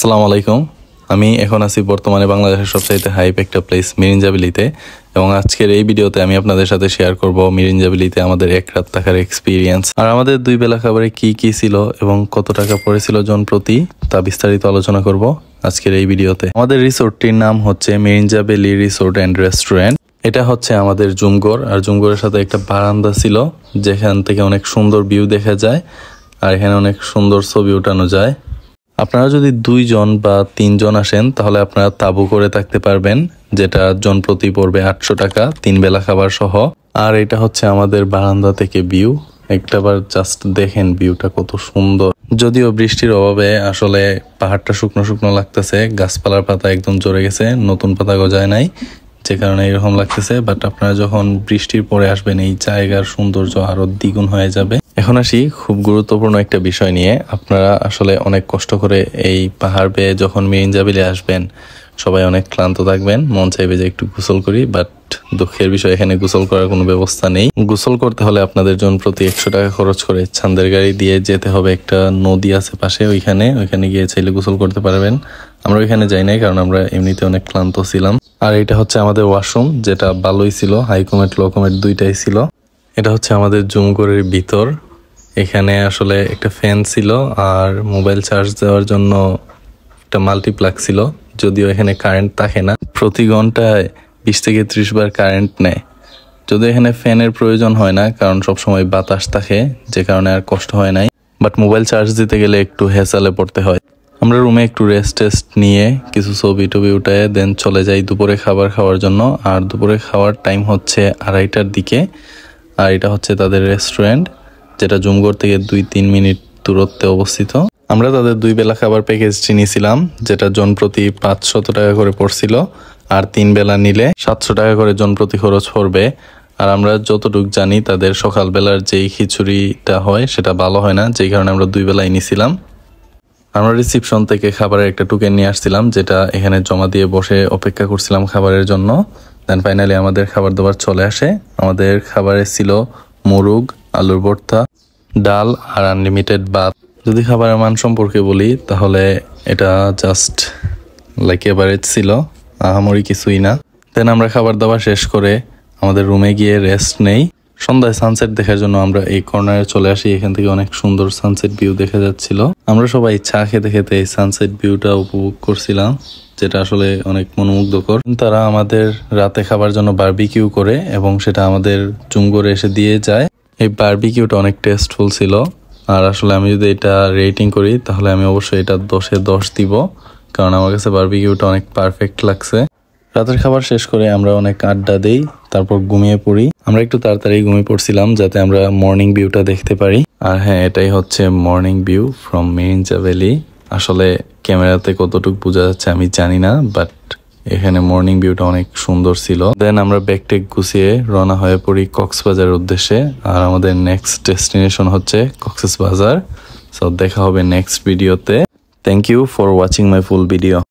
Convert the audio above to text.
আসসালামু আলাইকুম। আমি এখন আছি বর্তমানে বাংলাদেশের সবচাইতে হাইপ একটা প্লেস মিরিঞ্জাবিলিতে, এবং আজকের এই ভিডিওতে আমি আপনাদের সাথে শেয়ার করব মিরিঞ্জাবিলিতে আমাদের এক রাত থাকার এক্সপিরিয়েন্স, আর আমাদের 2 বেলা খাবারে কি কি ছিল এবং কত টাকা পড়েছিল জন প্রতি, তা বিস্তারিত আলোচনা করব আজকের এই ভিডিওতে। আমাদের রিসোর্টটির নাম হচ্ছে মিরিঞ্জাবিলি রিসোর্ট অ্যান্ড রেস্টুরেন্ট। এটা হচ্ছে আমাদের জুমঘর, আর জুমঘরের সাথে একটা বারান্দা ছিল যেখান থেকে অনেক সুন্দর ভিউ দেখা যায়, আর এখানে অনেক সুন্দর ছবি ওঠানো যায়। আপনারা যদি 2 জন বা 3 জন আসেন তাহলে আপনারা তাঁবু করে থাকতে পারবেন, যেটা জন প্রতি পড়বে 800 টাকা 3 বেলা খাবার সহ। আর এটা হচ্ছে আমাদের বারান্দা থেকে ভিউ, একটাবার জাস্ট দেখেন ভিউটা কত সুন্দর। যদিও বৃষ্টির অভাবে আসলে পাহাড়টা শুকনো শুকনো লাগতেছে, গাছপালার পাতা একদম ঝরে গেছে, নতুন পাতা গজায় নাই, যে কারণে এরকম লাগতেছে। বাট আপনারা যখন বৃষ্টির পরে আসবেন এই জায়গার সৌন্দর্য আরো দ্বিগুণ হয়ে যাবে। এখন আসি খুব গুরুত্বপূর্ণ একটা বিষয় নিয়ে। আপনারা আসলে অনেক কষ্ট করে এই পাহাড় বেয়ে যখন মিরিঞ্জাবিলি আসবেন, সবাই অনেক ক্লান্ত থাকবেন, মন চাইবে যে একটু গোসল করি, বাট দুঃখের বিষয় এখানে গোসল করার কোনো ব্যবস্থা নেই। গোসল করতে হলে আপনাদের জন প্রতি 100 টাকা খরচ করে ছান্দের গাড়ি দিয়ে যেতে হবে। একটা নদী আছে পাশে, ওইখানে গিয়ে চাইলে গোসল করতে পারবেন। আমরা ওইখানে যাই নাই, কারণ আমরা এমনিতে অনেক ক্লান্ত ছিলাম। আর এটা হচ্ছে আমাদের ওয়াশরুম, যেটা ভালোই ছিল, হাই কমেট লো কমেট দুইটাই ছিল। এটা হচ্ছে আমাদের জুমঘরের ভিতর। এখানে আসলে একটা ফ্যান ছিল, আর মোবাইল চার্জ দেওয়ার জন্য একটা মাল্টিপ্লাগ ছিল। যদিও এখানে কারেন্ট থাকে না, প্রতি ঘন্টায় 20 থেকে 30 বার কারেন্ট নেয়। যদিও এখানে ফ্যানের প্রয়োজন হয় না, কারণ সবসময় বাতাস থাকে, যে কারণে আর কষ্ট হয় নাই। বাট মোবাইল চার্জ দিতে গেলে একটু হেসালে পড়তে হয়। আমরা রুমে একটু রেস্ট নিয়ে কিছু ছবি টবি উঠায় দেন চলে যাই দুপুরে খাবার খাওয়ার জন্য। আর দুপুরে খাওয়ার টাইম হচ্ছে 2:30টার দিকে। আর এটা হচ্ছে তাদের রেস্টুরেন্ট, যেটা জুমঘর থেকে 2-3 মিনিট দূরত্বে অবস্থিত। আমরা তাদের 2 বেলা খাবার প্যাকেজটি নিয়েছিলাম, যেটা জন প্রতি 500 টাকা করে পড়ছিল, আর 3 বেলা নিলে 700 টাকা করে জন প্রতি খরচ পড়বে। আর আমরা যতটুকু জানি তাদের সকালবেলার যেই খিচুড়িটা হয় সেটা ভালো হয় না, যেই কারণে আমরা 2 বেলাই নিয়েছিলাম। আমরা রিসিপশন থেকে খাবারের একটা টোকেন নিয়ে আসছিলাম, যেটা এখানে জমা দিয়ে বসে অপেক্ষা করছিলাম খাবারের জন্য। দেন ফাইনালি আমাদের খাবার দাবার চলে আসে। আমাদের খাবারে ছিল মুরগ, আলুর ভর্তা, ডাল আর আনলিমিটেড ভাত। যদি খাবারের মান সম্পর্কে বলি তাহলে এটা জাস্ট লাইক এভারেজ ছিল, আহামরি কিছুই না। দেন আমরা খাবার দাবার শেষ করে আমাদের রুমে গিয়ে রেস্ট নেই। সন্ধ্যায় সানসেট দেখার জন্য আমরা এই কর্নারে চলে আসি। এখান থেকে অনেক সুন্দর সানসেট ভিউ দেখা যাচ্ছিল। আমরা সবাই চা খেতে খেতে এই সানসেট ভিউটা উপভোগ করছিলাম, যেটা আসলে অনেক মনোমুগ্ধকর। তারা আমাদের রাতে খাবার জন্য বারবিকিউ করে এবং সেটা আমাদের জুমঘরে এসে দিয়ে যায়। এই বারবিকিউটা অনেক টেস্টফুল ছিল, আর আসলে আমি যদি এটা রেটিং করি তাহলে আমি অবশ্যই এটা 10-এ 10 দিব, কারণ আমার কাছে বারবিকিউটা অনেক পারফেক্ট লাগছে। রাতের খাবার শেষ করে আমরা অনেক আড্ডা দেই, তারপর ঘুমিয়ে পড়ি। আমরা একটু তাড়াতাড়ি ঘুমিয়ে পড়ছিলাম যাতে আমরা মর্নিং ভিউটা দেখতে পারি। আর হ্যাঁ, এটাই হচ্ছে মর্নিং ভিউ ফ্রম মিরিঞ্জাবিলি। আসলে ক্যামেরাতে কতটুকু বোঝা যাচ্ছে আমি জানি না, বাট এখানে মর্নিং ভিউটা অনেক সুন্দর ছিল। দেন আমরা ব্যাগটেক গুছিয়ে রওনা হয়ে পড়ি কক্সবাজারের উদ্দেশ্যে। আর আমাদের নেক্সট ডেস্টিনেশন হচ্ছে কক্সবাজার। সো দেখা হবে নেক্সট ভিডিওতে। Thank you for watching my full video.